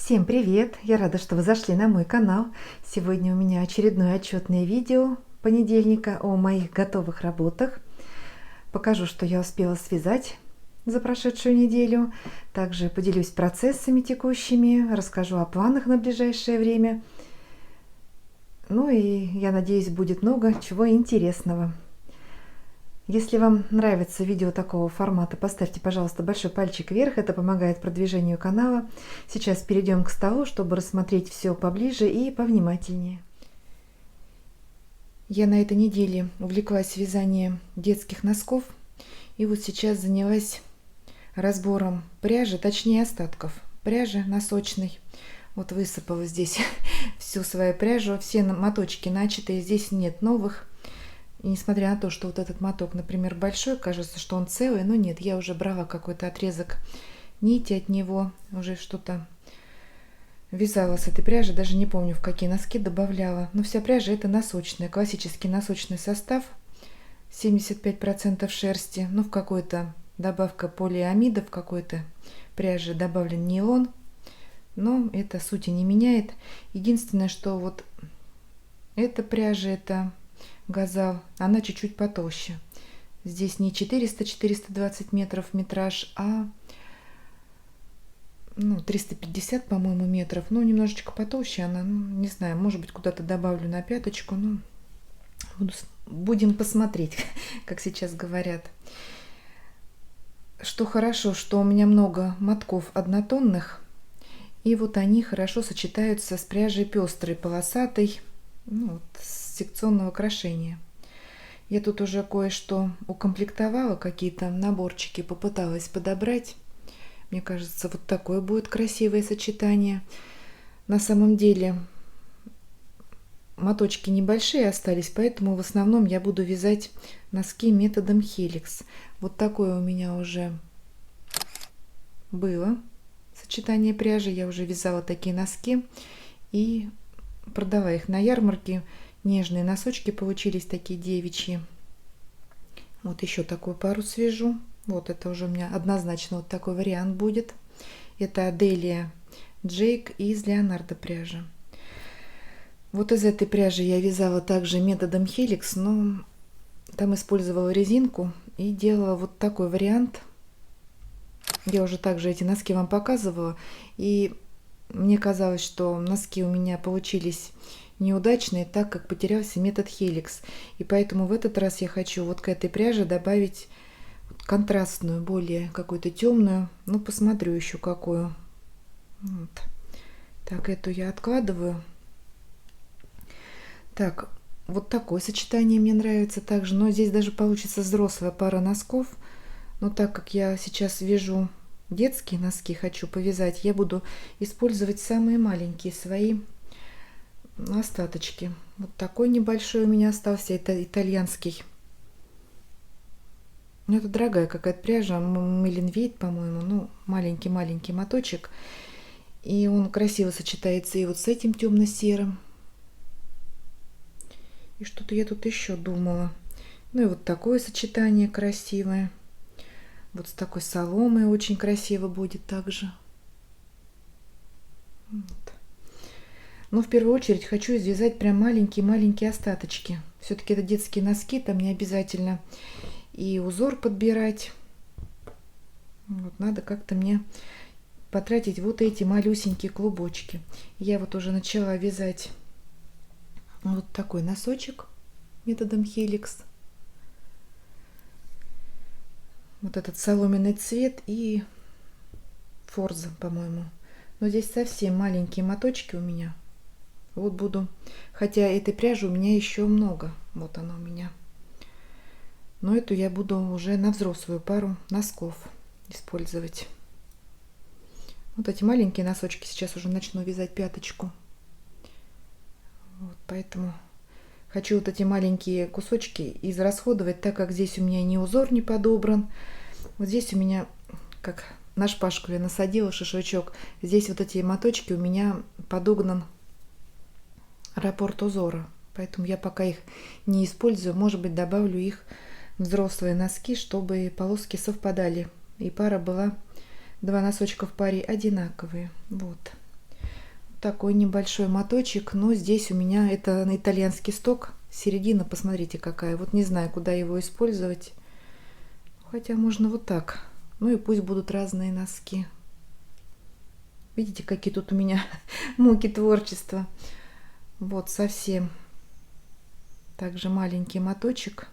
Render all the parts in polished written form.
Всем привет! Я рада, что вы зашли на мой канал. Сегодня у меня очередное отчетное видео понедельника о моих готовых работах. Покажу, что я успела связать за прошедшую неделю. Также поделюсь процессами текущими, расскажу о планах на ближайшее время. Ну и я надеюсь, будет много чего интересного. Если вам нравится видео такого формата, поставьте, пожалуйста, большой пальчик вверх, это помогает продвижению канала. Сейчас перейдем к столу, чтобы рассмотреть все поближе и повнимательнее. Я на этой неделе увлеклась вязанием детских носков, и вот сейчас занялась разбором пряжи, точнее остатков пряжи носочной. Вот высыпала здесь всю свою пряжу, все моточки начатые, здесь нет новых. И несмотря на то, что вот этот моток, например, большой, кажется, что он целый, но нет, я уже брала какой-то отрезок нити от него, уже что-то вязала с этой пряжи, даже не помню, в какие носки добавляла. Но вся пряжа это носочная, классический носочный состав, 75% шерсти, ну в какой-то добавка полиамида, в какой-то пряже добавлен нейлон, но это сути не меняет. Единственное, что вот эта пряжа, это газал, она чуть-чуть потолще. Здесь не 400-420 метров метраж, а 350, по-моему, метров. Ну, немножечко потолще она, не знаю, может быть, куда-то добавлю на пяточку. Ну, будем посмотреть, как сейчас говорят. Что хорошо, что у меня много мотков однотонных, и вот они хорошо сочетаются с пряжей пестрой, полосатой, с секционного крошения. Я тут уже кое-что укомплектовала, какие-то наборчики попыталась подобрать. Мне кажется, вот такое будет красивое сочетание. На самом деле моточки небольшие остались, поэтому в основном я буду вязать носки методом Helix. Вот такое у меня уже было сочетание пряжи. Я уже вязала такие носки и продала их на ярмарке. Нежные носочки получились, такие девичьи. Вот еще такую пару свяжу. Вот это уже у меня однозначно вот такой вариант будет. Это Аделия Джейк из Леонардо пряжи. Вот из этой пряжи я вязала также методом Helix, но там использовала резинку и делала вот такой вариант. Я уже также эти носки вам показывала, и мне казалось, что носки у меня получились неудачные, так как потерялся метод Helix. И поэтому в этот раз я хочу вот к этой пряже добавить контрастную, более какую-то темную. Ну, посмотрю еще какую. Вот. Так, эту я откладываю. Так, вот такое сочетание мне нравится также. Но здесь даже получится взрослая пара носков. Но так как я сейчас вяжу детские носки, хочу повязать, я буду использовать самые маленькие свои остаточки. Вот такой небольшой у меня остался, это итальянский. Это дорогая какая-то пряжа, Меленвейт, по-моему, ну маленький-маленький моточек, и он красиво сочетается и вот с этим темно-серым. И что-то я тут еще думала. Ну и вот такое сочетание красивое. Вот с такой соломой очень красиво будет также. Вот. Но в первую очередь хочу извязать прям маленькие-маленькие остаточки. Все-таки это детские носки, там не обязательно и узор подбирать. Вот надо как-то мне потратить вот эти малюсенькие клубочки. Я вот уже начала вязать вот такой носочек методом Helix. Вот этот соломенный цвет и форза, по-моему. Но здесь совсем маленькие моточки у меня. Вот буду, хотя этой пряжи у меня еще много. Вот она у меня. Но эту я буду уже на взрослую пару носков использовать. Вот эти маленькие носочки сейчас уже начну вязать пяточку. Вот, поэтому хочу вот эти маленькие кусочки израсходовать, так как здесь у меня ни узор не подобран. Вот здесь у меня, как на шпажку я насадила шишачок, здесь вот эти моточки у меня подогнан раппорт узора. Поэтому я пока их не использую. Может быть, добавлю их в взрослые носки, чтобы полоски совпадали. И пара была, два носочка в паре одинаковые. Вот. такой небольшой моточек, но здесь у меня это на итальянский сток. Середина, посмотрите какая. Вот не знаю, куда его использовать. Хотя можно вот так. Ну и пусть будут разные носки. Видите, какие тут у меня муки творчества. Вот совсем. Также маленький моточек.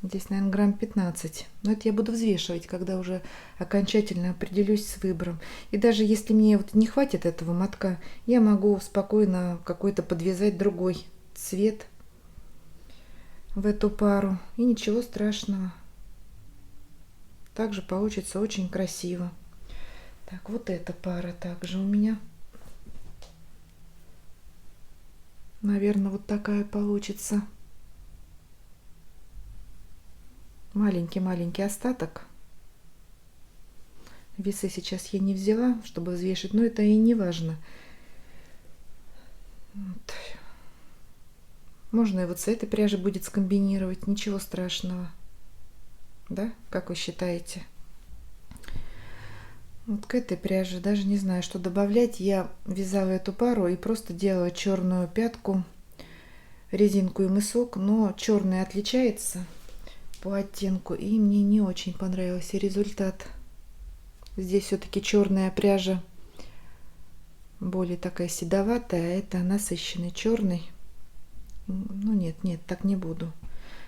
Здесь, наверное, грамм 15. Но это я буду взвешивать, когда уже окончательно определюсь с выбором. И даже если мне вот не хватит этого мотка, я могу спокойно какой-то подвязать другой цвет в эту пару. И ничего страшного. Также получится очень красиво. Так, вот эта пара также у меня. Наверное, вот такая получится. Маленький-маленький остаток. Весы сейчас я не взяла, чтобы взвешивать, но это и не важно. Вот. Можно и вот с этой пряжи будет скомбинировать, ничего страшного. Да, как вы считаете? Вот к этой пряже даже не знаю, что добавлять. Я вязала эту пару и просто делала черную пятку, резинку и мысок, но черный отличается по оттенку, и мне не очень понравился результат. Здесь все-таки черная пряжа более такая седоватая, а это насыщенный черный. Ну нет, так не буду.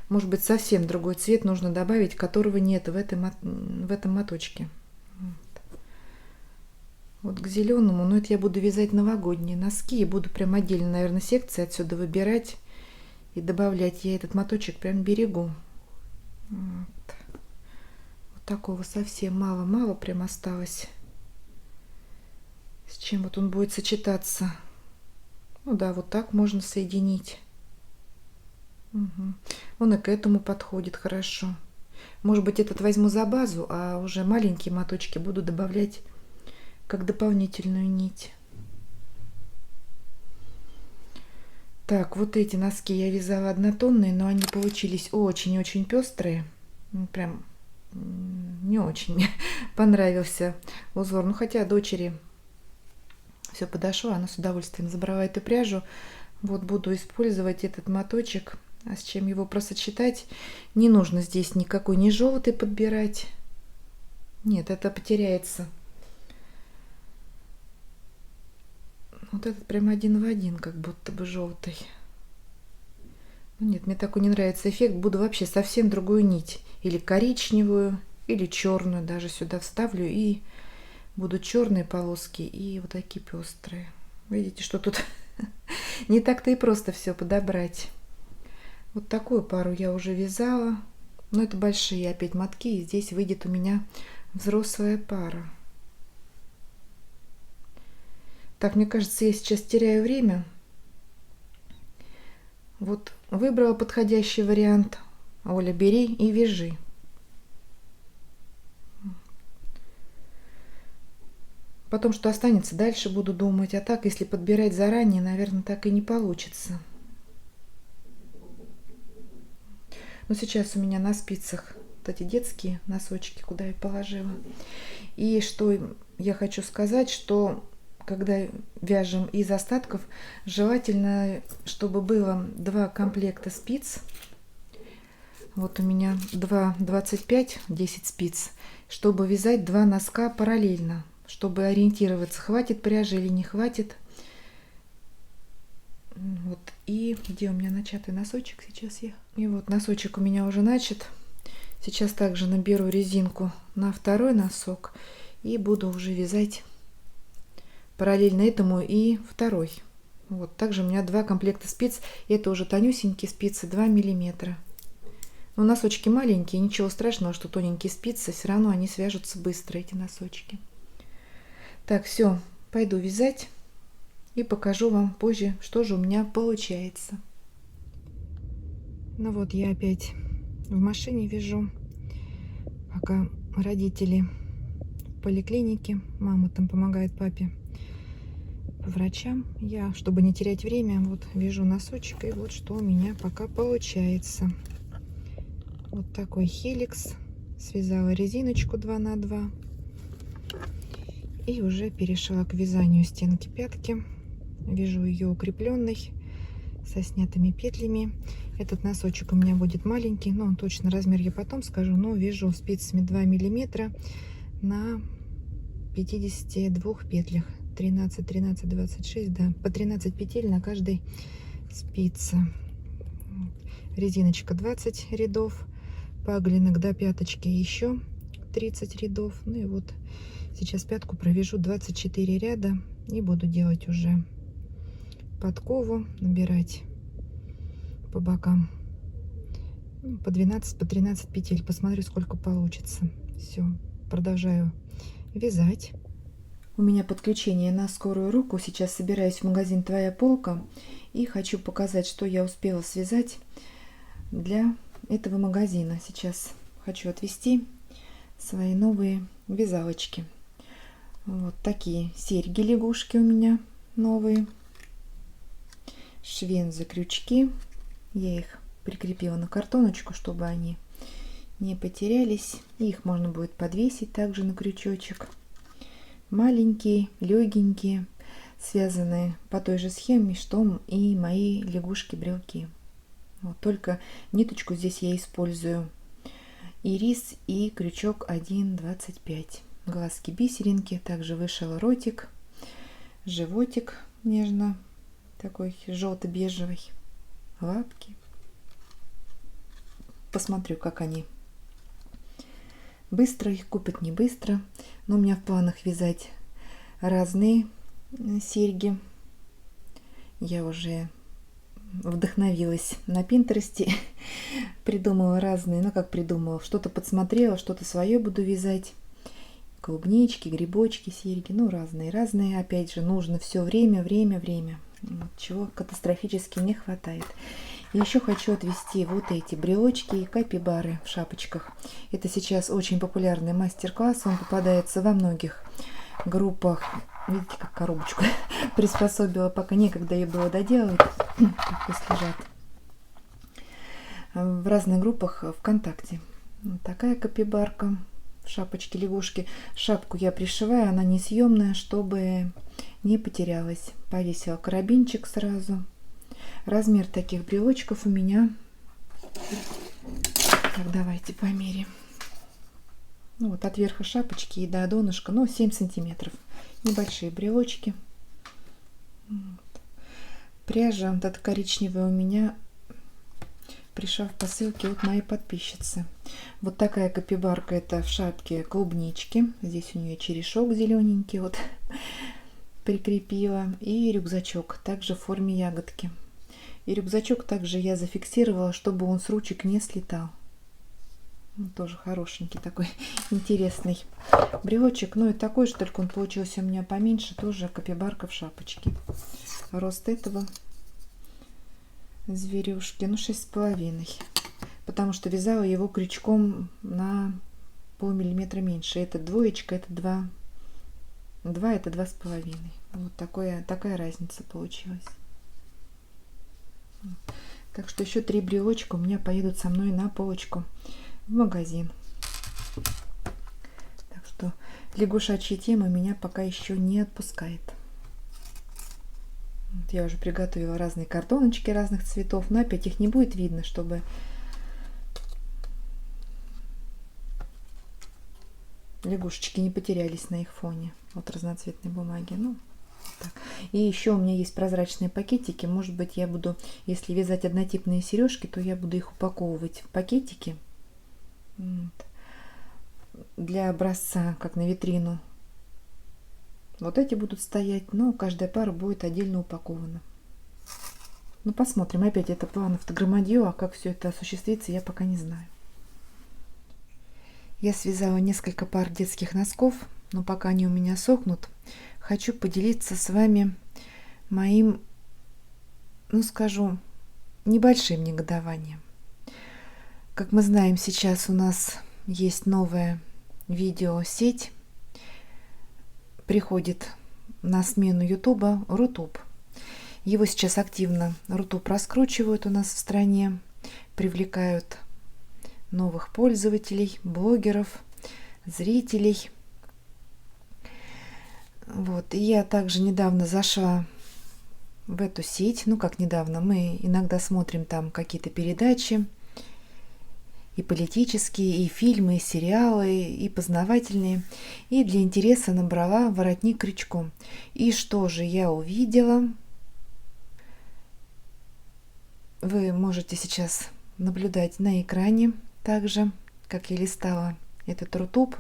Может быть, совсем другой цвет нужно добавить, которого нет в этом моточке. Вот к зеленому, но это я буду вязать новогодние носки и буду прям отдельно, наверное, секции отсюда выбирать и добавлять. Я этот моточек прям берегу. Вот такого совсем мало прям осталось. С чем вот он будет сочетаться? Ну да, вот так можно соединить. Угу. Он и к этому подходит хорошо. Может быть, этот возьму за базу, а уже маленькие моточки буду добавлять как дополнительную нить. Так, вот эти носки я вязала однотонные, но они получились очень-очень пестрые. Прям не очень мне понравился узор. Ну, хотя дочери все подошло, она с удовольствием забрала эту пряжу. Вот буду использовать этот моточек. А с чем его просочетать? Не нужно здесь никакой не желтый подбирать. Нет, это потеряется. Вот этот прям один в один, как будто бы желтый. Ну нет, мне такой не нравится эффект. Буду вообще совсем другую нить. Или коричневую, или черную даже сюда вставлю. И будут черные полоски и вот такие пестрые. Видите, что тут не так-то и просто все подобрать. Вот такую пару я уже вязала. Но это большие опять мотки. И здесь выйдет у меня взрослая пара. Так, мне кажется, я сейчас теряю время. Вот выбрала подходящий вариант. Оля, бери и вяжи. Потом, что останется, дальше буду думать. А так, если подбирать заранее, наверное, так и не получится. Но сейчас у меня на спицах вот эти детские носочки, куда я положила. И что я хочу сказать, что когда вяжем из остатков, желательно, чтобы было 2 комплекта спиц. Вот у меня 2,25, 10 спиц, чтобы вязать 2 носка параллельно, чтобы ориентироваться, хватит пряжи или не хватит. Вот. И где у меня начатый носочек сейчас я? И вот носочек у меня уже начат. Сейчас также наберу резинку на второй носок и буду уже вязать параллельно этому и второй. Вот также у меня 2 комплекта спиц. Это уже тонюсенькие спицы, 2 миллиметра. Но носочки маленькие, ничего страшного, что тоненькие спицы, все равно они свяжутся быстро, эти носочки. Так, все, пойду вязать и покажу вам позже, что же у меня получается. Ну вот, я опять в машине вяжу, пока родители в поликлинике, мама там помогает папе по врачам. Я, чтобы не терять время, вот вяжу носочек, и вот что у меня пока получается. Вот такой хеликс. Связала резиночку 2 на 2. И уже перешла к вязанию стенки пятки. Вяжу ее укрепленной, со снятыми петлями. Этот носочек у меня будет маленький, но он точно размер я потом скажу. Но вяжу спицами 2 миллиметра на 52 петлях. 13, 13, 26, да, по 13 петель на каждой спице. Резиночка 20 рядов, паглинок до пяточки еще 30 рядов. Ну и вот сейчас пятку провяжу 24 ряда и буду делать уже подкову, набирать по бокам по 12, по 13 петель. Посмотрю, сколько получится. Все, продолжаю вязать. У меня подключение на скорую руку. Сейчас собираюсь в магазин «Твоя полка» и хочу показать, что я успела связать для этого магазина. Сейчас хочу отвести свои новые вязалочки. Вот такие серьги-лягушки у меня новые. Швензы, крючки. Я их прикрепила на картоночку, чтобы они не потерялись. Их можно будет подвесить также на крючочек. Маленькие, легенькие, связанные по той же схеме, что и мои лягушки-брелки. Вот, только ниточку здесь я использую ирис и крючок 1,25. Глазки бисеринки, также вышила ротик, животик нежно такой желто-бежевый, лапки. Посмотрю, как они. Быстро их купят, не быстро, но у меня в планах вязать разные серьги. Я уже вдохновилась на Пинтересте, придумала разные, ну как придумала, что-то подсмотрела, что-то свое буду вязать. Клубнички, грибочки, серьги, ну разные. Опять же, нужно все время. Чего катастрофически не хватает. И еще хочу отвести вот эти брелочки и капибары в шапочках. Это сейчас очень популярный мастер-класс. Он попадается во многих группах. Видите, как коробочку приспособила, пока некогда ей было доделать. Пусть лежат. В разных группах ВКонтакте. Вот такая капибарка в шапочке лягушки. Шапку я пришиваю, она несъемная, чтобы не потерялась. Повесила карабинчик сразу. Размер таких брелочков у меня, так, давайте померим. Ну, вот от верха шапочки и до донышка, 7 сантиметров. Небольшие брелочки. Вот. Пряжа вот эта коричневая у меня пришла в посылке от моей подписчицы. Вот такая капибарка, это в шапке клубнички. Здесь у нее черешок зелененький, вот прикрепила. И рюкзачок, также в форме ягодки. И рюкзачок также я зафиксировала, чтобы он с ручек не слетал. Тоже хорошенький такой, интересный брелочек. Ну и такой же, только он получился у меня поменьше. Тоже капибарка в шапочке. Рост этого зверюшки, 6,5. Потому что вязала его крючком на полмиллиметра меньше. Это двоечка, это 2. 2 это 2,5. Вот такая разница получилась. Так что еще 3 брелочка у меня поедут со мной на полочку в магазин. Так что лягушачья тема меня пока еще не отпускает. Вот я уже приготовила разные картоночки разных цветов, но опять их не будет видно, чтобы лягушечки не потерялись на их фоне от разноцветной бумаги. Так. И еще у меня есть прозрачные пакетики. Может быть, я буду, если вязать однотипные сережки, то я буду их упаковывать в пакетики. Вот. Для образца, как на витрину. Вот эти будут стоять, но каждая пара будет отдельно упакована. Посмотрим. Опять это планов-то громадье, а как все это осуществится, я пока не знаю. Я связала несколько пар детских носков, но пока они у меня сохнут, хочу поделиться с вами моим, скажу, небольшим негодованием. Как мы знаем, сейчас у нас есть новая видеосеть. Приходит на смену Ютуба Рутуб. Его сейчас активно Рутуб раскручивают у нас в стране, привлекают новых пользователей, блогеров, зрителей. Вот, и я также недавно зашла в эту сеть, ну как недавно, мы иногда смотрим там какие-то передачи, и политические, и фильмы, и сериалы, и познавательные. И для интереса набрала воротник крючком. И что же я увидела? Вы можете сейчас наблюдать на экране также, как я листала этот Рутуб,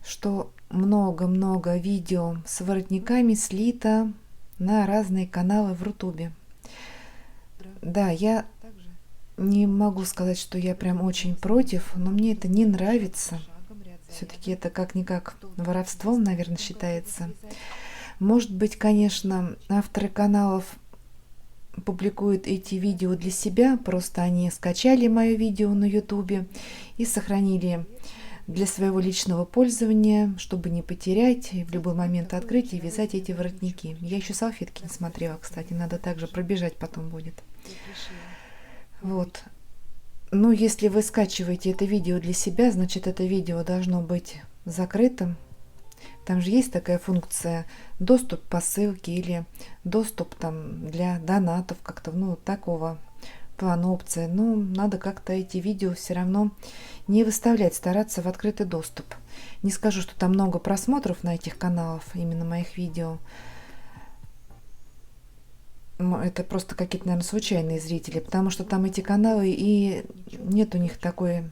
что много-много видео с воротниками слито на разные каналы в Рутубе. Да, я не могу сказать, что я прям очень против, но мне это не нравится. Все-таки это как-никак воровством, наверное, считается. Может быть, конечно, авторы каналов публикуют эти видео для себя, просто они скачали мое видео на ютубе и сохранили для своего личного пользования, чтобы не потерять, и в любой момент открыть и вязать эти воротники. Я еще салфетки не смотрела, кстати, надо также пробежать потом будет. Вот. Ну, если вы скачиваете это видео для себя, значит, это видео должно быть закрытым. Там же есть такая функция доступ по ссылке или доступ там для донатов, как-то, ну, такого плана опции. Но надо как-то эти видео все равно не выставлять, стараться в открытый доступ. Не скажу, что там много просмотров на этих каналах, именно моих видео. Это просто какие-то, наверное, случайные зрители, потому что там эти каналы, и нет у них такой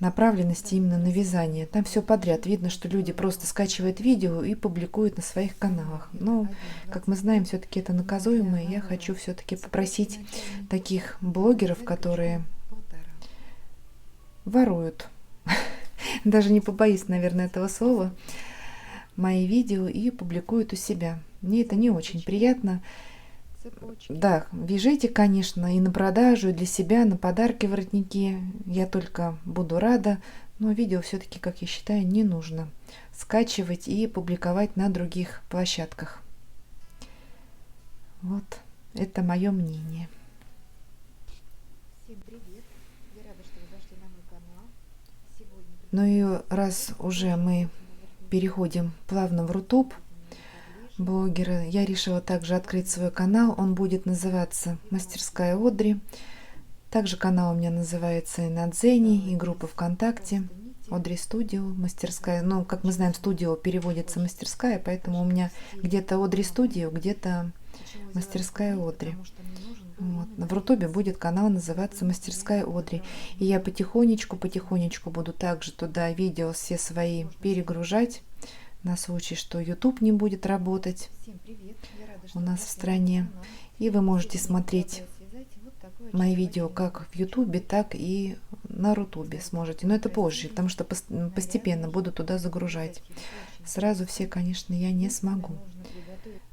направленности именно на вязание. Там все подряд. Видно, что люди просто скачивают видео и публикуют на своих каналах. Но, как мы знаем, все-таки это наказуемо, и я хочу все-таки попросить таких блогеров, которые воруют, даже не побоюсь, наверное, этого слова, мои видео и публикуют у себя. Мне это не очень приятно. Да, вяжите, конечно, и на продажу, и для себя, на подарки воротники. Я только буду рада, но видео все-таки, как я считаю, не нужно скачивать и публиковать на других площадках. Вот, это мое мнение. Всем привет! Я рада, что вы зашли на мой канал. Ну и раз уже мы переходим плавно в Рутуб, блогера, я решила также открыть свой канал. Он будет называться «Мастерская Одри». Также канал у меня называется и на Дзене, и группа ВКонтакте Одри Студио, мастерская. Ну, как мы знаем, студио переводится мастерская, поэтому у меня где-то Одри Студио, где-то мастерская Одри. Вот. В Рутубе будет канал называться «Мастерская Одри». И я потихонечку буду также туда видео все свои перегружать, на случай, что YouTube не будет работать у нас в стране. И вы можете смотреть мои видео как в YouTube, так и на Рутубе сможете. Но это позже, потому что постепенно буду туда загружать. Сразу все, конечно, я не смогу.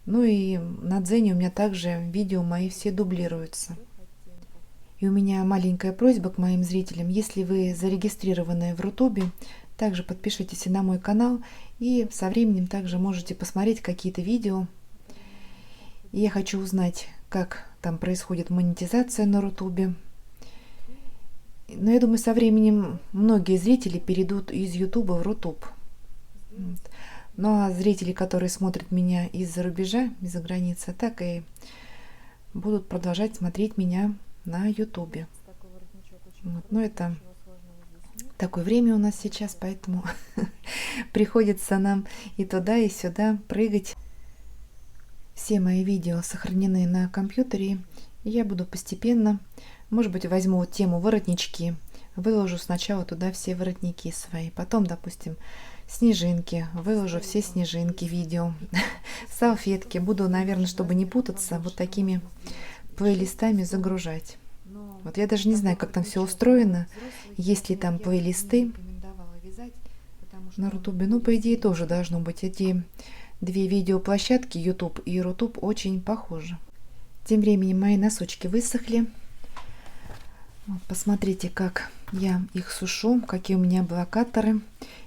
Ну и на Дзене у меня также видео мои все дублируются. И у меня маленькая просьба к моим зрителям. Если вы зарегистрированы в Рутубе, также подпишитесь и на мой канал, и со временем также можете посмотреть какие-то видео. И я хочу узнать, как там происходит монетизация на Рутубе. Но я думаю, со временем многие зрители перейдут из Ютуба в Рутуб. Ну а зрители, которые смотрят меня из-за рубежа, из-за границы, так и будут продолжать смотреть меня на Ютубе. Вот. Но это такое время у нас сейчас, поэтому приходится нам и туда, и сюда прыгать. Все мои видео сохранены на компьютере, и я буду постепенно, может быть, возьму тему воротнички, выложу сначала туда все воротники свои, потом, допустим, снежинки, выложу все снежинки видео, салфетки, буду, наверное, чтобы не путаться, вот такими плейлистами загружать. Вот я даже не знаю, как там все устроено, есть ли там плейлисты на Рутубе. Ну, по идее, тоже должно быть. Эти две видеоплощадки, YouTube и Рутуб, очень похожи. Тем временем мои носочки высохли. Вот, посмотрите, как я их сушу, какие у меня блокаторы.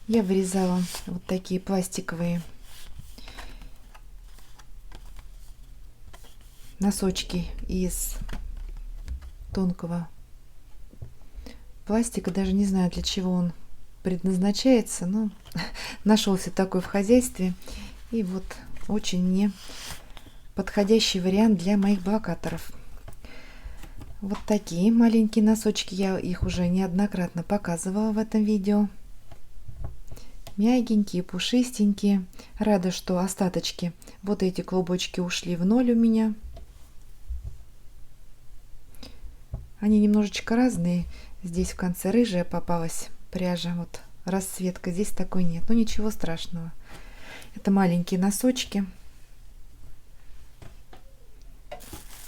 Я вырезала вот такие пластиковые носочки из тонкого пластика. Даже не знаю, для чего он предназначается, но нашелся такой в хозяйстве. И вот очень мне подходящий вариант для моих блокаторов. Вот такие маленькие носочки, я их уже неоднократно показывала в этом видео. Мягенькие, пушистенькие. Рада, что остаточки, вот эти клубочки ушли в ноль у меня. Они немножечко разные. Здесь в конце рыжая попалась пряжа, вот расцветка, здесь такой нет. Но ничего страшного. Это маленькие носочки.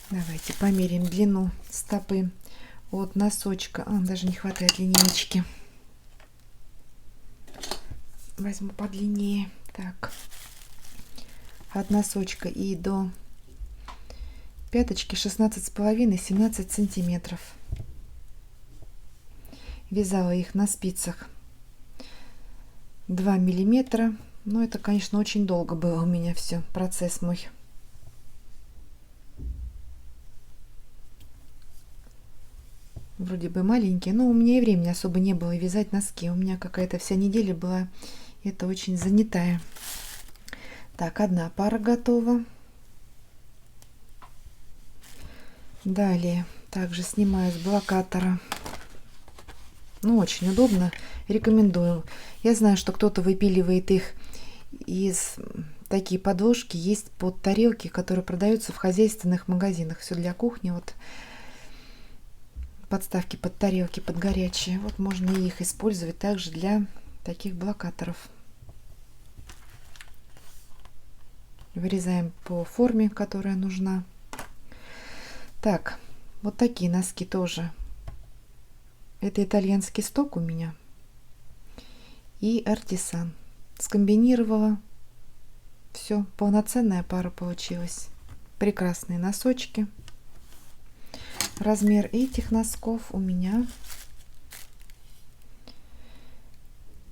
Давайте померяем длину стопы от носочка. Даже не хватает линеечки. Возьму подлиннее. Так. От носочка и до пяточки 16,5-17 сантиметров. Вязала их на спицах 2 миллиметра. Но это, конечно, очень долго было у меня все, процесс мой. Вроде бы маленькие, но у меня и времени особо не было вязать носки. У меня какая-то вся неделя была, это очень занятая. Так, одна пара готова. Далее также снимаю с блокатора. Ну, очень удобно, рекомендую. Я знаю, что кто-то выпиливает их из такие подложки, есть под тарелки, которые продаются в хозяйственных магазинах. Все для кухни, вот подставки под тарелки, под горячие. Вот можно их использовать также для таких блокаторов. Вырезаем по форме, которая нужна. Так, вот такие носки тоже. Это итальянский сток у меня и артисан. Скомбинировала. Все, полноценная пара получилась. Прекрасные носочки. Размер этих носков у меня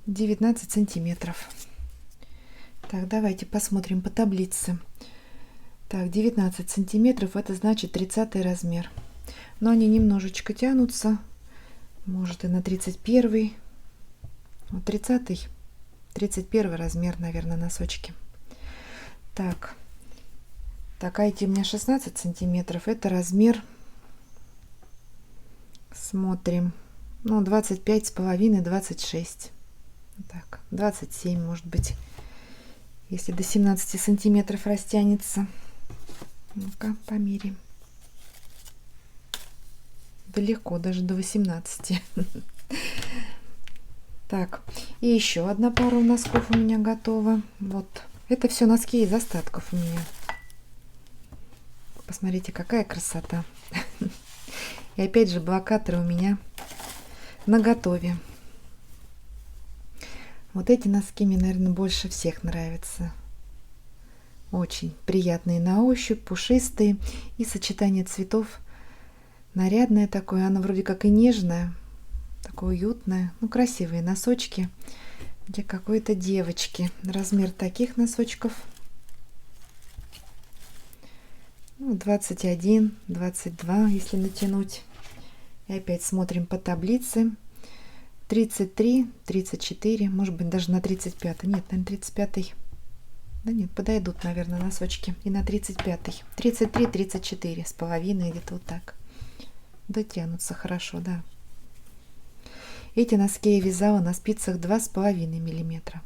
19 сантиметров. Так, давайте посмотрим по таблице. Так, 19 сантиметров, это значит 30 размер. Но они немножечко тянутся. Может и на 31. Вот 30, 31 размер, наверное, носочки. Так, а эти у меня 16 сантиметров. Это размер, смотрим, ну, 25,5-26. Так, 27, может быть, если до 17 сантиметров растянется. Ну-ка, померим. Далеко, даже до 18. Так, и еще одна пара носков у меня готова. Вот, это все носки из остатков у меня. Посмотрите, какая красота. И опять же блокаторы у меня наготове. Вот эти носки мне, наверное, больше всех нравятся. Очень приятные на ощупь, пушистые. И сочетание цветов нарядное такое. Оно вроде как и нежное, такое уютное. Ну, красивые носочки для какой-то девочки. Размер таких носочков 21, 22, если натянуть. И опять смотрим по таблице. 33, 34, может быть, даже на 35. Нет, наверное, 35. Да нет, подойдут, наверное, носочки. И на 35. 33, 34 с половиной, где-то вот так. Дотянутся хорошо, да. Эти носки я вязала на спицах 2,5 миллиметра.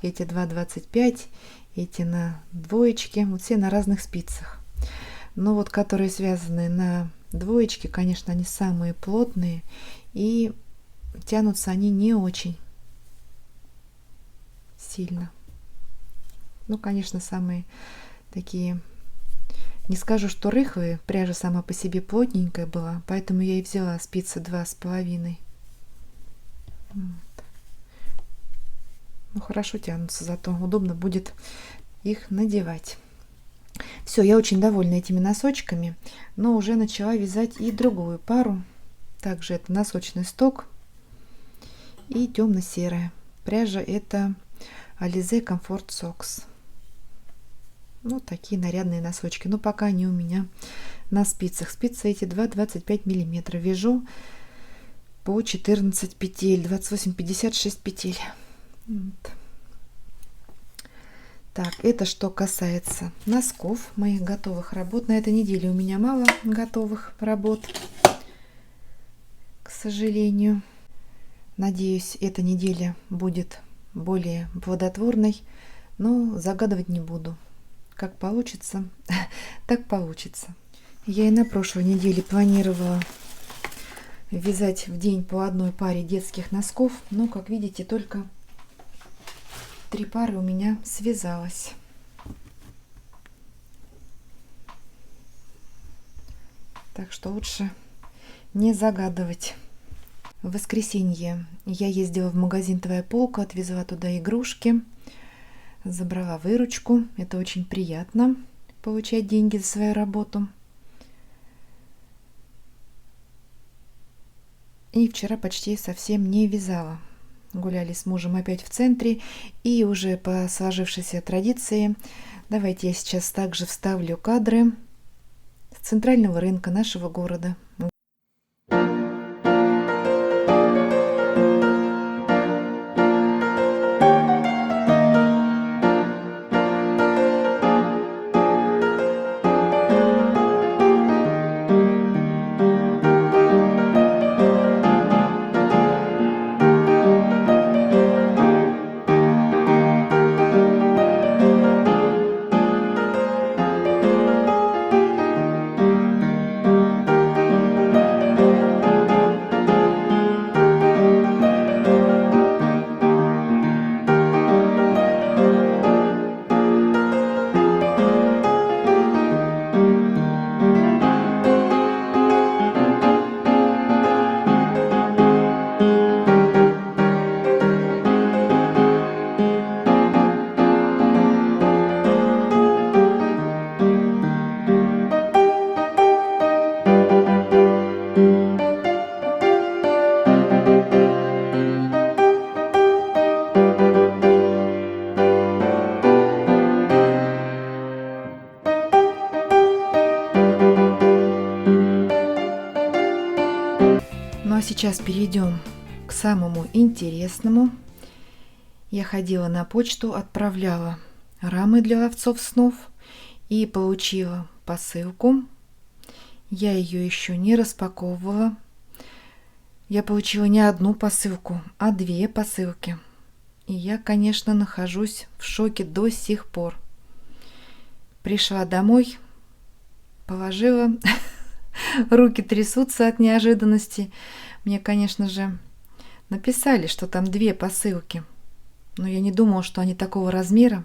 Эти 2,25, эти на двоечке. Вот все на разных спицах. Но вот которые связаны на двоечке, конечно, они самые плотные. И тянутся они не очень сильно. Ну, конечно, самые такие, не скажу, что рыхлые. Пряжа сама по себе плотненькая была, поэтому я и взяла спицы 2,5. Вот. Ну, хорошо тянутся, зато удобно будет их надевать. Все, я очень довольна этими носочками, но уже начала вязать и другую пару. Также это носочный сток и темно-серая. Пряжа это Alize Comfort Socks. Ну, такие нарядные носочки. Но пока они у меня на спицах. Спицы эти 2,25 миллиметра. Вяжу по 14 петель. 28-56 петель. Вот. Так, это что касается носков, моих готовых работ. На этой неделе у меня мало готовых работ, к сожалению. Надеюсь, эта неделя будет более плодотворной, но загадывать не буду. Как получится, так получится. Я и на прошлой неделе планировала вязать в день по одной паре детских носков, но, как видите, только 3 пары у меня связалось. Так что лучше не загадывать. В воскресенье я ездила в магазин «Твоя полка», отвезла туда игрушки, забрала выручку. Это очень приятно, получать деньги за свою работу. И вчера почти совсем не вязала. Гуляли с мужем опять в центре, и уже по сложившейся традиции, давайте я сейчас также вставлю кадры с центрального рынка нашего города. Ну а сейчас перейдем к самому интересному. Я ходила на почту, отправляла рамы для ловцов снов и получила посылку. Я ее еще не распаковывала. Я получила не одну посылку, а 2 посылки. И я, конечно, нахожусь в шоке до сих пор. Пришла домой, положила, руки трясутся от неожиданности. Мне, конечно же, написали, что там 2 посылки. Но я не думала, что они такого размера.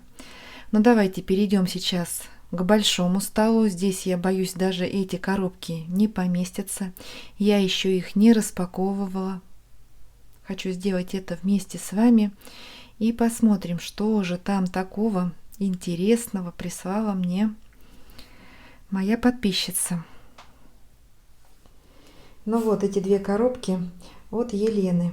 Но давайте перейдем сейчас к большому столу. Здесь, я боюсь, даже эти коробки не поместятся. Я еще их не распаковывала. Хочу сделать это вместе с вами. И посмотрим, что же там такого интересного прислала мне моя подписчица. Ну вот эти 2 коробки от Елены.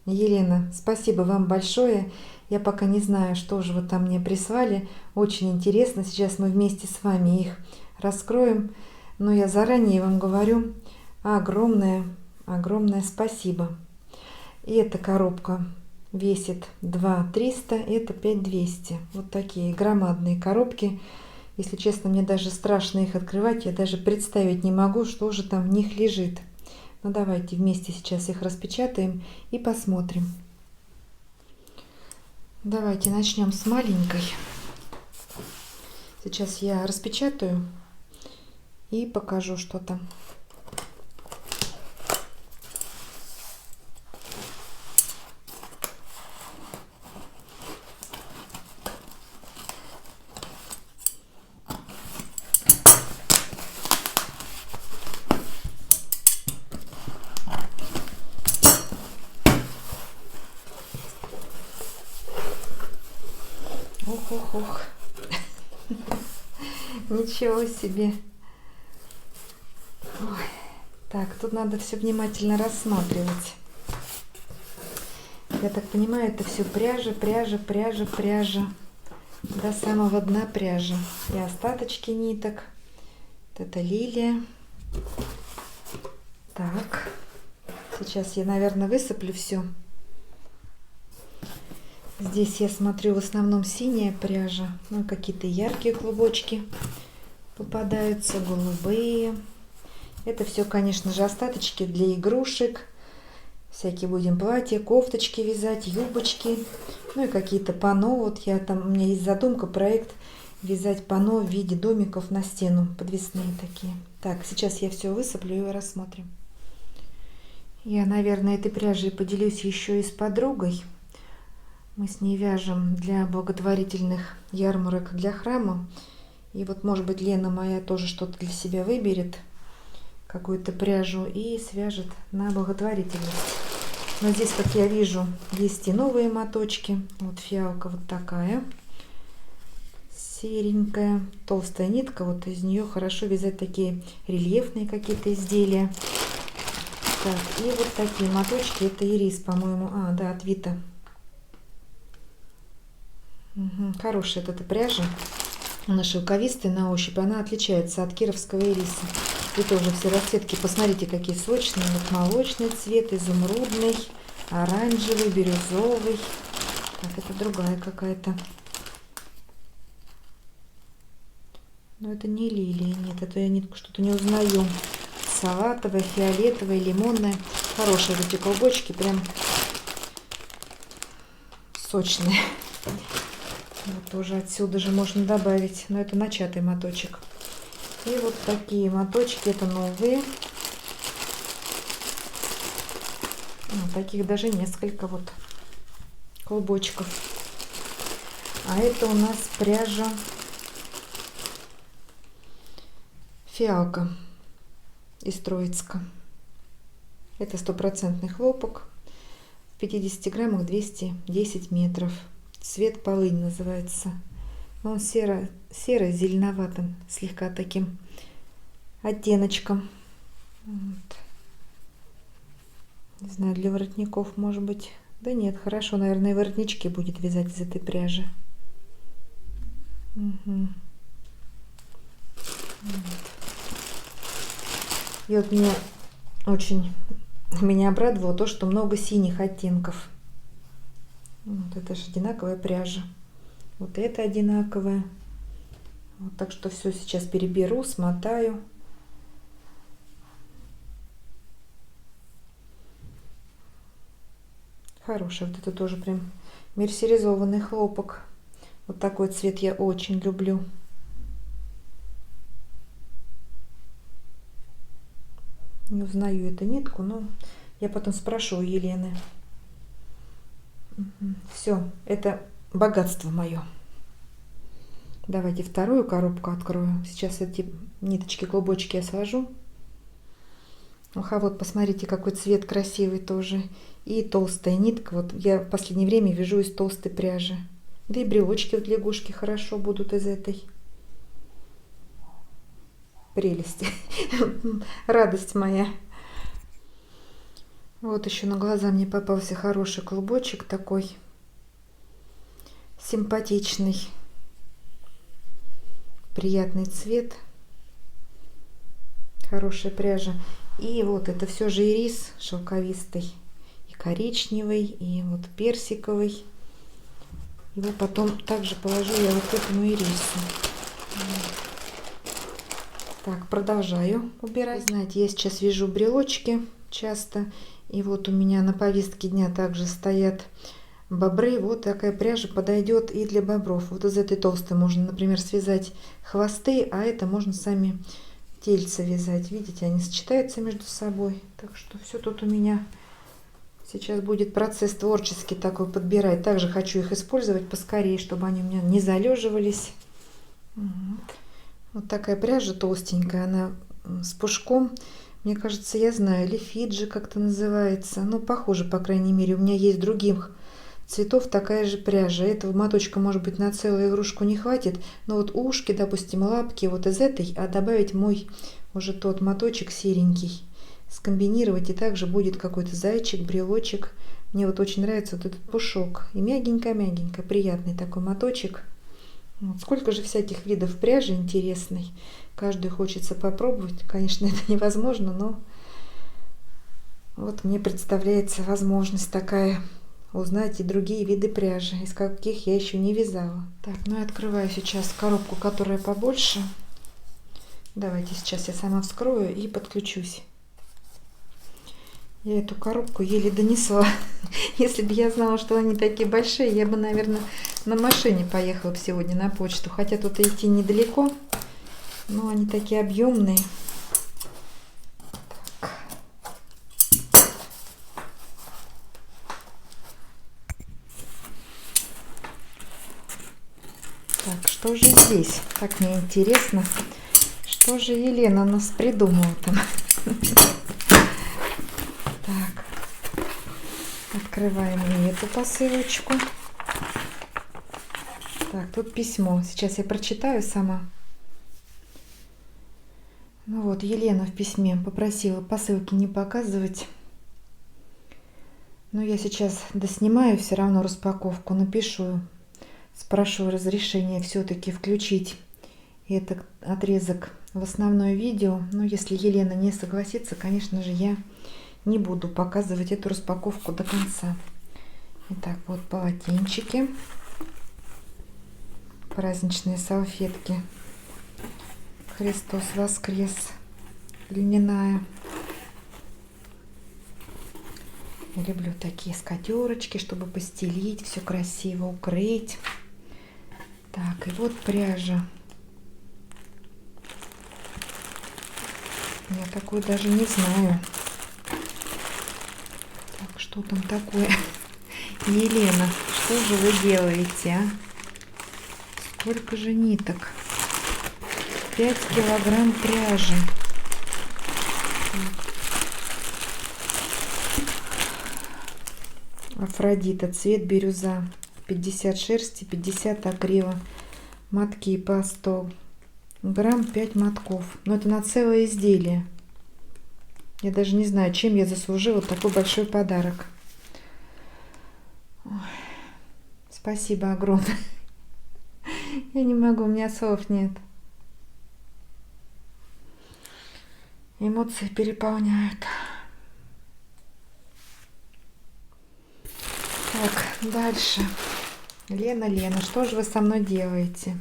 Елена, спасибо вам большое. Я пока не знаю, что же вы там мне прислали. Очень интересно. Сейчас мы вместе с вами их раскроем. Но я заранее вам говорю огромное спасибо. И эта коробка весит 2300, это 5200. Вот такие громадные коробки. Если честно, мне даже страшно их открывать. Я даже представить не могу, что же там в них лежит. Ну давайте вместе сейчас их распечатаем и посмотрим. Давайте начнем с маленькой. Сейчас я распечатаю и покажу, что там. Ох. Ничего себе. Ой. Так, тут надо все внимательно рассматривать. Я так понимаю, это все пряжа. До самого дна пряжа. И остаточки ниток. Вот это лилия. Так. Сейчас я, наверное, высыплю все. Здесь я смотрю в основном синяя пряжа, ну какие-то яркие клубочки попадаются, голубые. Это все, конечно же, остаточки для игрушек. Всякие будем платья, кофточки вязать, юбочки. Ну и какие-то панно. Вот у меня есть задумка, проект вязать панно в виде домиков на стену. Подвесные такие. Так, сейчас я все высыплю и рассмотрим. Я, наверное, этой пряжей поделюсь еще и с подругой. Мы с ней вяжем для благотворительных ярмарок для храма. И вот, может быть, Лена моя тоже что-то для себя выберет, какую-то пряжу, и свяжет на благотворительность. Но здесь, как я вижу, есть и новые моточки. Вот фиалка вот такая, серенькая, толстая нитка. Вот из нее хорошо вязать такие рельефные какие-то изделия. Так, и вот такие моточки. Это ирис, по-моему. А, да, от Вита. Угу, хорошая эта пряжа. Она шелковистая на ощупь. Она отличается от кировского ириса. И тоже все расцветки. Посмотрите, какие сочные. Вот молочный цвет, изумрудный, оранжевый, бирюзовый. Так, это другая какая-то. Но это не лилия. Нет, это я нитку что-то не узнаю. Салатовая, фиолетовая, лимонная. Хорошие эти клубочки. Прям сочные. Вот тоже отсюда же можно добавить. Но это начатый моточек. И вот такие моточки. Это новые. Таких даже несколько вот клубочков. А это у нас пряжа фиалка из Троицка. Это 100% хлопок. В 50 граммах 210 метров. Цвет полынь называется. Он серо-зеленоватым, слегка таким оттеночком. Вот. Не знаю, для воротников, может быть. Да нет, хорошо, наверное, и воротнички будет вязать из этой пряжи. Угу. Вот. И вот меня обрадовало то, что много синих оттенков. Вот это же одинаковая пряжа. Вот это одинаковая. Вот, так что все сейчас переберу, смотаю. Хороший. Вот это тоже прям мерсеризованный хлопок. Вот такой цвет я очень люблю. Не узнаю эту нитку, но я потом спрошу у Елены. Все, это богатство мое. Давайте вторую коробку открою. Сейчас эти ниточки, клубочки я сложу. Ага, вот посмотрите, какой цвет красивый тоже. И толстая нитка. Вот я в последнее время вяжу из толстой пряжи. Да и брелочки вот лягушки хорошо будут из этой. Прелесть. Радость моя. Вот еще на глаза мне попался хороший клубочек такой. Симпатичный. Приятный цвет. Хорошая пряжа. И вот это все же ирис шелковистый. И коричневый, и вот персиковый. Его потом также положу я вот к этому ирису. Так, продолжаю убирать. Знаете, я сейчас вяжу брелочки часто. И вот у меня на повестке дня также стоят бобры. Вот такая пряжа подойдет и для бобров. Вот из этой толстой можно, например, связать хвосты, а это можно сами тельца вязать. Видите, они сочетаются между собой. Так что все тут у меня сейчас будет процесс творческий такой подбирать. Также хочу их использовать поскорее, чтобы они у меня не залеживались. Вот такая пряжа толстенькая, она с пушком. Мне кажется, я знаю, или Фиджи как-то называется. Ну, похоже, по крайней мере. У меня есть других цветов такая же пряжа. Этого моточка, может быть, на целую игрушку не хватит. Но вот ушки, допустим, лапки вот из этой, а добавить мой уже тот моточек серенький. Скомбинировать, и также будет какой-то зайчик, брелочек. Мне вот очень нравится вот этот пушок. И мягенько-мягенько, приятный такой моточек. Вот. Сколько же всяких видов пряжи интересной. Каждую хочется попробовать. Конечно, это невозможно, но вот мне представляется возможность такая узнать и другие виды пряжи, из каких я еще не вязала. Так, ну и открываю сейчас коробку, которая побольше. Давайте сейчас я сама вскрою и подключусь. Я эту коробку еле донесла. Если бы я знала, что они такие большие, я бы, наверное, на машине поехала бы сегодня на почту. Хотя тут идти недалеко, но они такие объемные. Так, что же здесь? Так, мне интересно, что же Елена у нас придумала там. Так, открываем и эту посылочку. Так, тут письмо. Сейчас я прочитаю сама. Ну вот, Елена в письме попросила посылки не показывать. Но я сейчас доснимаю все равно распаковку, напишу, спрошу разрешения все-таки включить этот отрезок в основное видео. Но если Елена не согласится, конечно же, я не буду показывать эту распаковку до конца. Итак, вот полотенчики, праздничные салфетки. Христос воскрес, льняная. Я люблю такие скатерочки, чтобы постелить, все красиво укрыть. Так, и вот пряжа. Я такую даже не знаю. Так, что там такое? Елена, что же вы делаете, а? Сколько же ниток? 5 килограмм пряжи. Афродита, цвет бирюза. 50 шерсти, 50 акрила. Мотки по 100 грамм, 5 мотков. Но это на целое изделие. Я даже не знаю, чем я заслужила такой большой подарок. Ой, спасибо огромное. Я не могу, у меня слов нет. Эмоции переполняют. Так, дальше. Лена, что же вы со мной делаете?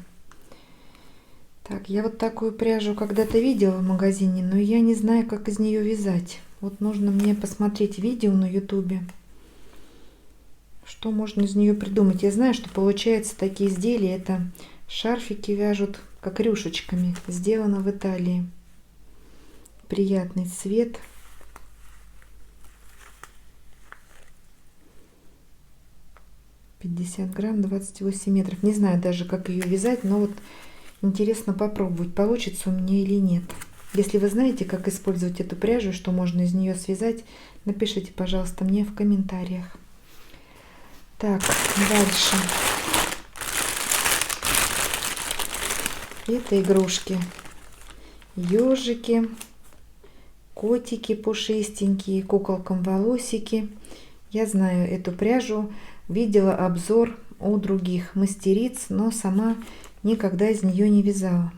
Так, я вот такую пряжу когда-то видела в магазине, но я не знаю, как из нее вязать. Вот нужно мне посмотреть видео на ютубе, что можно из нее придумать. Я знаю, что получается такие изделия, это шарфики вяжут как рюшечками, сделано в Италии. Приятный цвет. «50 грамм, 28 метров». Не знаю даже, как ее вязать, но вот интересно попробовать, получится у меня или нет. Если вы знаете, как использовать эту пряжу, что можно из нее связать, напишите, пожалуйста, мне в комментариях. Так, дальше. Это игрушки. Ежики, котики пушистенькие, куколкам волосики. Я знаю эту пряжу, видела обзор у других мастериц, но сама никогда из нее не вязала.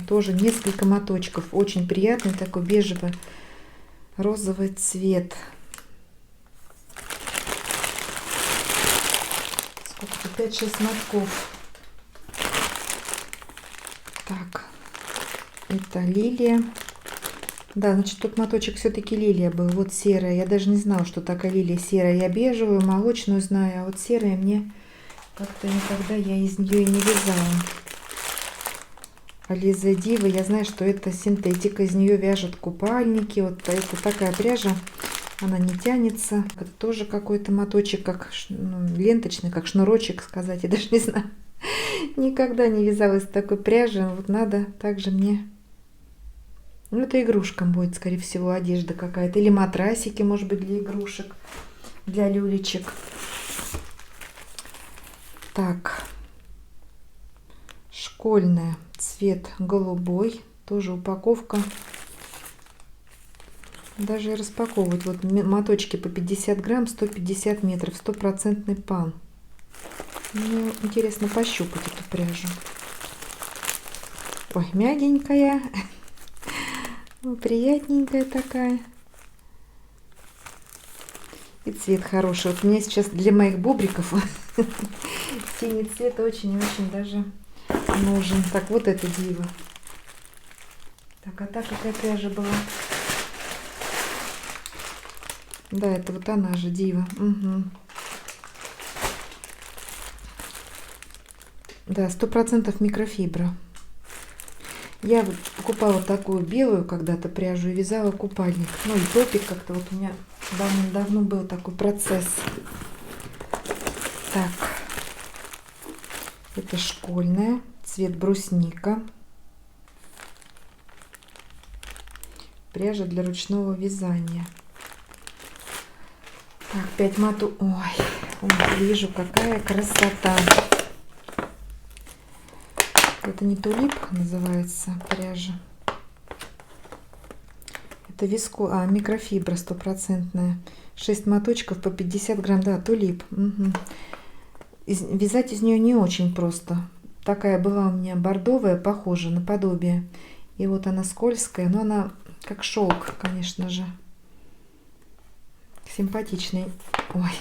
Тоже несколько моточков. Очень приятный такой бежево-розовый цвет. Сколько-то 5-6 мотков. Так, это лилия. Да, значит, тут моточек все-таки лилия был. Вот серая. Я даже не знала, что такая лилия серая. Я бежевую, молочную знаю, а вот серая мне как-то никогда я из нее и не вязала. Ализа Дива, я знаю, что это синтетика, из нее вяжут купальники. Вот это такая пряжа, она не тянется. Это тоже какой-то моточек, как ленточный, как шнурочек сказать, я даже не знаю. Никогда не вязала из такой пряжи. Вот надо также мне... Ну, это игрушкам будет, скорее всего, одежда какая-то. Или матрасики, может быть, для игрушек, для люлечек. Так. Школьная. Цвет голубой. Тоже упаковка. Даже распаковывать. Вот моточки по 50 грамм, 150 метров. 100% пан. Мне интересно пощупать эту пряжу. Ой, мягенькая. Приятненькая такая. И цвет хороший. Вот мне сейчас для моих бобриков синий цвет очень-очень даже нужен. Так, вот это диво. Так, а та какая пряжа была? Да, это вот она же, дива. Угу. Да, 100% микрофибра. Я вот покупала такую белую когда-то пряжу и вязала купальник. Ну и топик как-то вот у меня давно был такой процесс. Так, это школьная, цвет брусника. Пряжа для ручного вязания. Так, 5 мату. Ой, вижу, какая красота. Это не тулип называется пряжа. Это микрофибра 100%. 6 моточков по 50 грамм. Да, тулип. Угу. Вязать из нее не очень просто. Такая была у меня бордовая, похожа наподобие. И вот она скользкая, но она как шелк, конечно же. Симпатичный. Ой.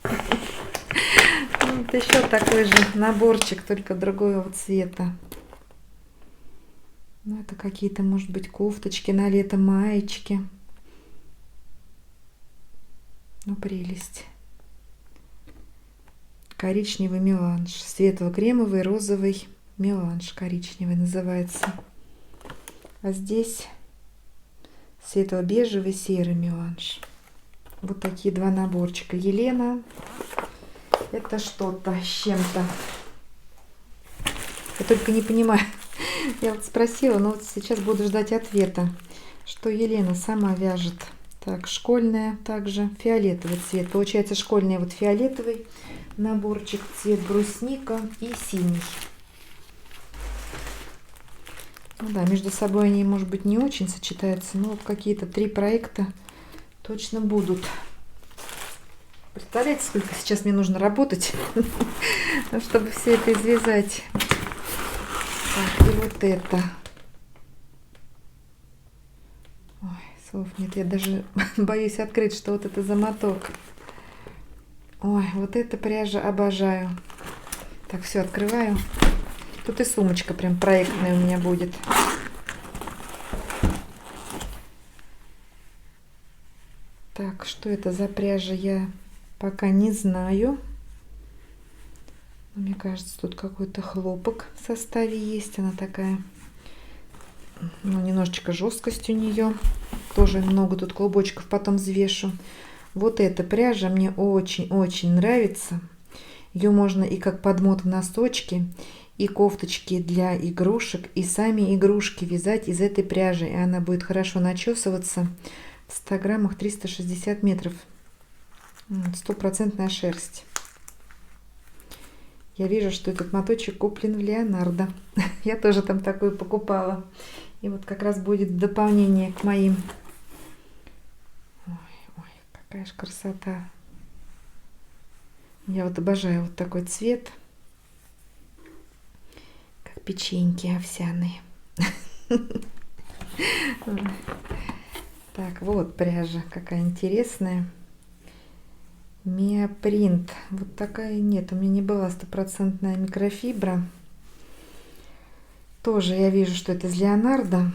Вот еще такой же наборчик, только другого цвета. Ну, это какие-то, может быть, кофточки на лето, маечки. Ну, прелесть. Коричневый меланж. Светло-кремовый, розовый меланж. Коричневый называется. А здесь светло-бежевый, серый меланж. Вот такие два наборчика. Елена. Это что-то с чем-то. Я только не понимаю. Я вот спросила, но вот сейчас буду ждать ответа, что Елена сама вяжет. Так, школьная также, фиолетовый цвет. Получается школьный вот фиолетовый наборчик, цвет брусника и синий. Ну да, между собой они, может быть, не очень сочетаются, но вот какие-то 3 проекта точно будут. Представляете, сколько сейчас мне нужно работать, чтобы все это извязать. Так, и вот это. Ой, слов нет, я даже боюсь открыть, что вот это за моток. Ой, вот эта пряжа обожаю. Так, все, открываю. Тут и сумочка прям проектная у меня будет. Так, что это за пряжа, я пока не знаю. Мне кажется, тут какой-то хлопок в составе есть. Она такая, ну, немножечко жесткость у нее. Тоже много тут клубочков, потом взвешу. Вот эта пряжа мне очень-очень нравится. Ее можно и как подмот в носочки, и кофточки для игрушек, и сами игрушки вязать из этой пряжи. И она будет хорошо начесываться. В 100 граммах 360 метров. 100% шерсть. Я вижу, что этот моточек куплен в Леонардо. Я тоже там такую покупала. И вот как раз будет в дополнение к моим. Ой, какая же красота. Я вот обожаю вот такой цвет. Как печеньки овсяные. Так, вот пряжа какая интересная. Миопринт. Вот такая нет, у меня не была 100% микрофибра. Тоже я вижу, что это из Леонардо.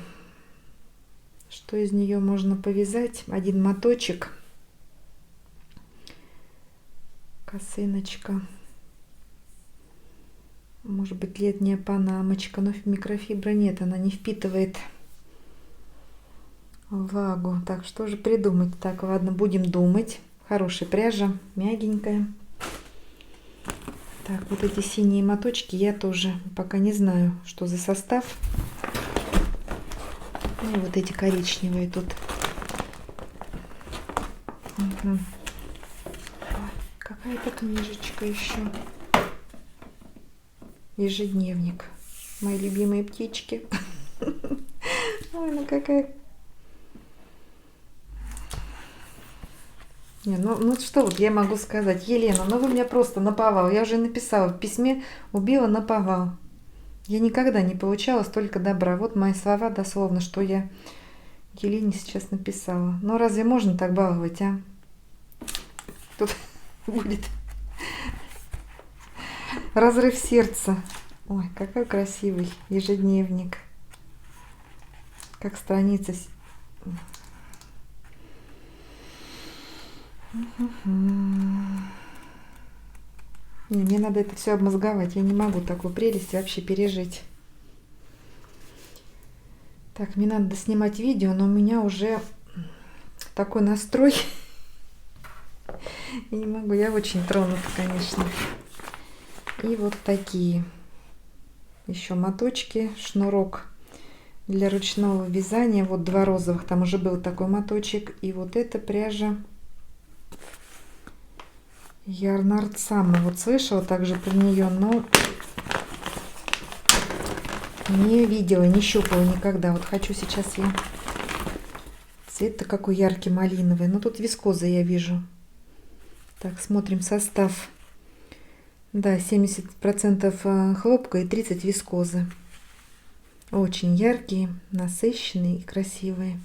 Что из нее можно повязать? Один моточек. Косыночка. Может быть, летняя панамочка. Но микрофибра нет, она не впитывает влагу. Так, что же придумать? Так, ладно, будем думать. Хорошая пряжа, мягенькая. Так, вот эти синие моточки я тоже пока не знаю, что за состав. Ну, вот эти коричневые тут. Угу. Какая-то книжечка еще. Ежедневник. Мои любимые птички. Ой, ну какая... Не, ну что вот я могу сказать, Елена, ну вы меня просто наповал. Я уже написала в письме, убила наповал. Я никогда не получала столько добра. Вот мои слова дословно, что я Елене сейчас написала. Ну разве можно так баловать, а? Тут будет разрыв сердца. Ой, какой красивый ежедневник. Как страница. Не, мне надо это все обмозговать. Я не могу такую прелесть вообще пережить. Так, мне надо снимать видео, но у меня уже такой настрой. Я не могу, я очень тронута, конечно. И вот такие еще моточки, шнурок для ручного вязания. Вот два розовых, там уже был такой моточек. И вот эта пряжа Ярнард Саммер. Вот слышала также про нее, но не видела, не щупала никогда. Вот хочу сейчас я. Цвет-то какой яркий, малиновый. Ну тут вискоза я вижу. Так, смотрим состав. Да, 70% хлопка и 30 вискозы. Очень яркие, насыщенные и красивые.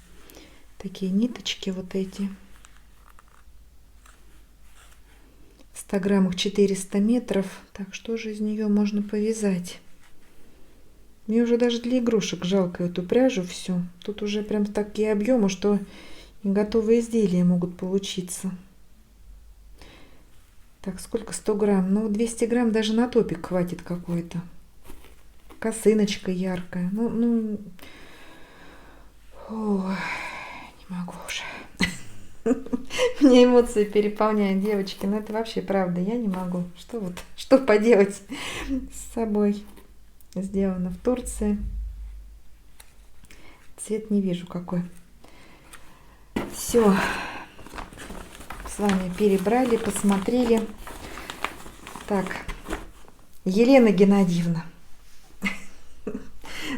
Такие ниточки вот эти. В 100 граммах 400 метров. Так, что же из нее можно повязать? Мне уже даже для игрушек жалко эту пряжу всю. Тут уже прям такие объемы, что и готовые изделия могут получиться. Так, сколько? 100 грамм. Ну, 200 грамм даже на топик хватит какой-то. Косыночка яркая. Ну, ой, не могу уже. Меня эмоции переполняют, девочки. Но это вообще правда, я не могу. Что поделать с собой? Сделано в Турции. Цвет не вижу какой. Все. С вами перебрали, посмотрели. Так, Елена Геннадьевна.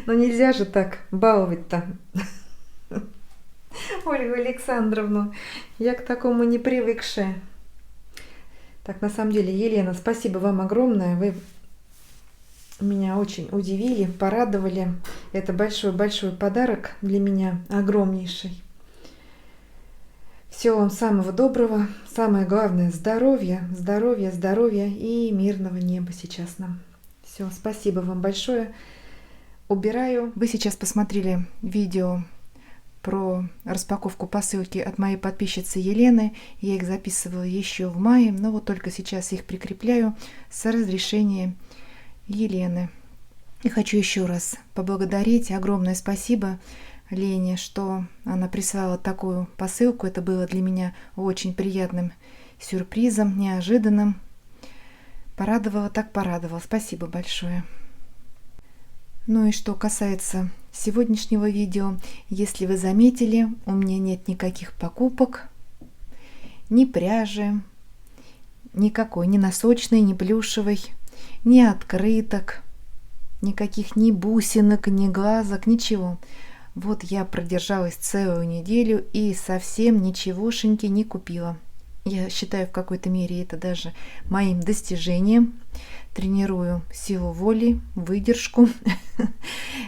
Ну нельзя же так баловать-то. Ольгу Александровну. Я к такому не привыкшая. Так, на самом деле, Елена, спасибо вам огромное. Вы меня очень удивили, порадовали. Это большой-большой подарок для меня, огромнейший. Всего вам самого доброго. Самое главное — здоровья, здоровья, здоровья и мирного неба сейчас нам. Все, спасибо вам большое. Убираю. Вы сейчас посмотрели видео про распаковку посылки от моей подписчицы Елены. Я их записывала еще в мае, но вот только сейчас их прикрепляю с разрешения Елены. И хочу еще раз поблагодарить. Огромное спасибо Лене, что она прислала такую посылку. Это было для меня очень приятным сюрпризом, неожиданным. Порадовала, так порадовала. Спасибо большое. Ну и что касается сегодняшнего видео, если вы заметили, у меня нет никаких покупок, ни пряжи, никакой, ни носочной, ни плюшевой, ни открыток, никаких ни бусинок, ни глазок, ничего. Вот я продержалась целую неделю и совсем ничегошеньки не купила. Я считаю, в какой-то мере это даже моим достижением. Тренирую силу воли, выдержку.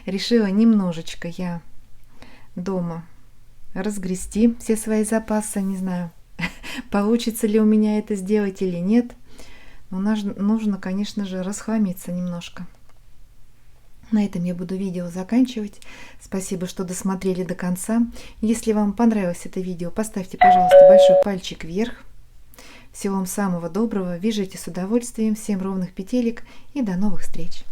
Решила немножечко я дома разгрести все свои запасы. Не знаю, получится ли у меня это сделать или нет. Но нужно, конечно же, расхламиться немножко. На этом я буду видео заканчивать. Спасибо, что досмотрели до конца. Если вам понравилось это видео, поставьте, пожалуйста, большой пальчик вверх. Всего вам самого доброго. Вяжите с удовольствием. Всем ровных петелек и до новых встреч.